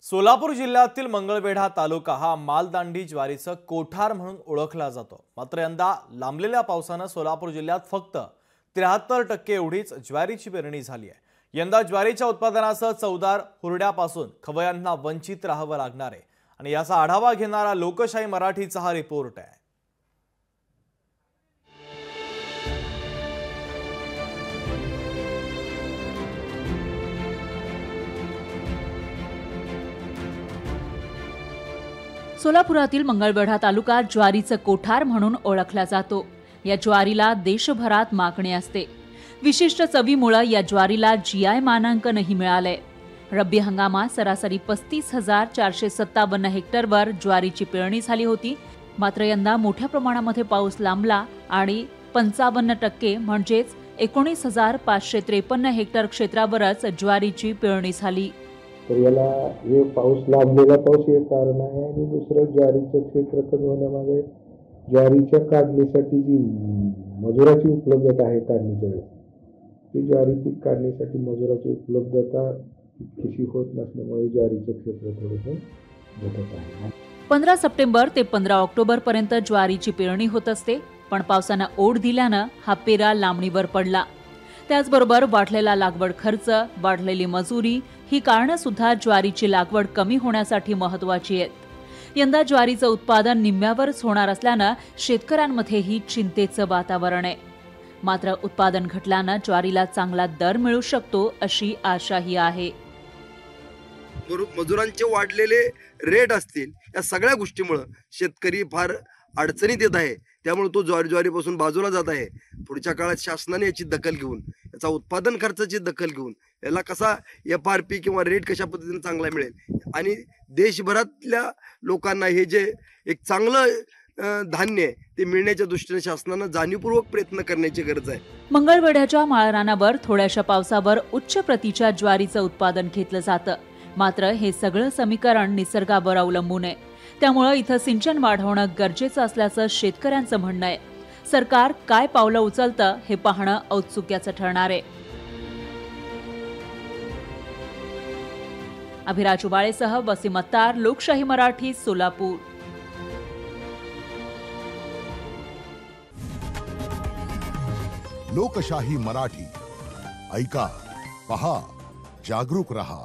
सोलापूर जिल्ह्यातील मंगळवेढा तालुका हा मालदांडी ज्वारीचं कोठार म्हणून ओळखला जातो। मात्र यंदा लांबलेल्या पावसाने सोलापूर जिल्ह्यात फक्त 73% एवढीच ज्वारीची पेरणी झाली आहे। यंदा ज्वारीच्या उत्पादनासह चवदार हुरड्यापासून खवय्यांना वंचित राहावं लागणार आहे आणि याचा आढावा घेणारा लोकशाही मराठीचा हा रिपोर्ट आहे। सोलापुरातील मंगळवेढा तालुका ज्वारीचं कोठार म्हणून ओळखला जातो। या ज्वारीला देशभरात मागणी असते। विशिष्ट चवीमुळे या ज्वारीला जीआय मानांकनही मिळाले। रब्बी हंगामात सरासरी 35,457 हेक्टरवर ज्वारीची पेरणी झाली होती। मात्र यंदा मोठ्या प्रमाणामध्ये पाऊस लांबला आणि 55% म्हणजेच 19,553 हेक्टर क्षेत्रावरच ज्वारीची पेरणी झाली। तर याला हे पाऊस लांबलेला पाऊस हे कारण आहे आणि दुसरं ज्वारीचं क्षेत्र कमी होण्यामागे ज्वारीच्या काढणीसाठी जी मजुराची उपलब्धता आहे काढणीच्या वेळेस ती ज्वारी पीक काढणीसाठी मजुराची उपलब्धता तितकीशी होत नसल्यामुळे ज्वारीचं क्षेत्र थोडंसं घटत आहे। 15 सप्टेंबर ते 15 ऑक्टोबर पर्यंत ज्वारीची पेरणी होत असते, पण पावसाने ओढ दिल्यानं हा पेरा लांबणीवर पडला। त्याचबरोबर वाढलेला लागवड खर्च, वाढलेली मजुरी ही कारणं सुद्धा ज्वारीची लागवड कमी होण्यासाठी महत्त्वाची आहेत। यंदा ज्वारीचं उत्पादन निम्म्यावरच होणार असल्यानं शेतकऱ्यांमध्येही चिंतेचं वातावरण आहे। मात्र उत्पादन घटल्यानं ज्वारीला चांगला दर मिळू शकतो अशी आशाही आहे। मजुरांचे वाढलेले रेट असतील या सगळ्या गोष्टीमुळे शेतकरी फार अडचणीत येत आहे। त्यामुळे तो ज्वारीपासून बाजूला जात आहे। पुढच्या काळात शासनाने याची दखल घेऊन याचा उत्पादन खर्चाची दखल घेऊन याला कसा FRP किंवा रेट कशा पद्धतीने चांगला मिळेल आणि देशभरातल्या लोकांना हे जे एक चांगलं धान्य ते मिळण्याच्या दृष्टीने शासनाने जाणीवपूर्वक प्रयत्न करण्याची गरज आहे। मंगळवेढ्याच्या माळरानावर थोड्याशा पावसावर उच्च प्रतीच्या ज्वारीचं उत्पादन घेतलं जातं। मात्र हे सगळं समीकरण निसर्गावर अवलंबून आहे। त्यामुळे इथं सिंचन वाढवणं गरजेचं असल्याचं शेतकऱ्यांचं म्हणणं आहे। सरकार काय पावलं उचलतं हे पाहणं औत्सुक्याचं ठरणार आहे। अभिराज उबाळेसह वसीम अत्तार, लोकशाही मराठी, सोलापूर। लोकशाही मराठी ऐका, पहा, जागरूक रहा।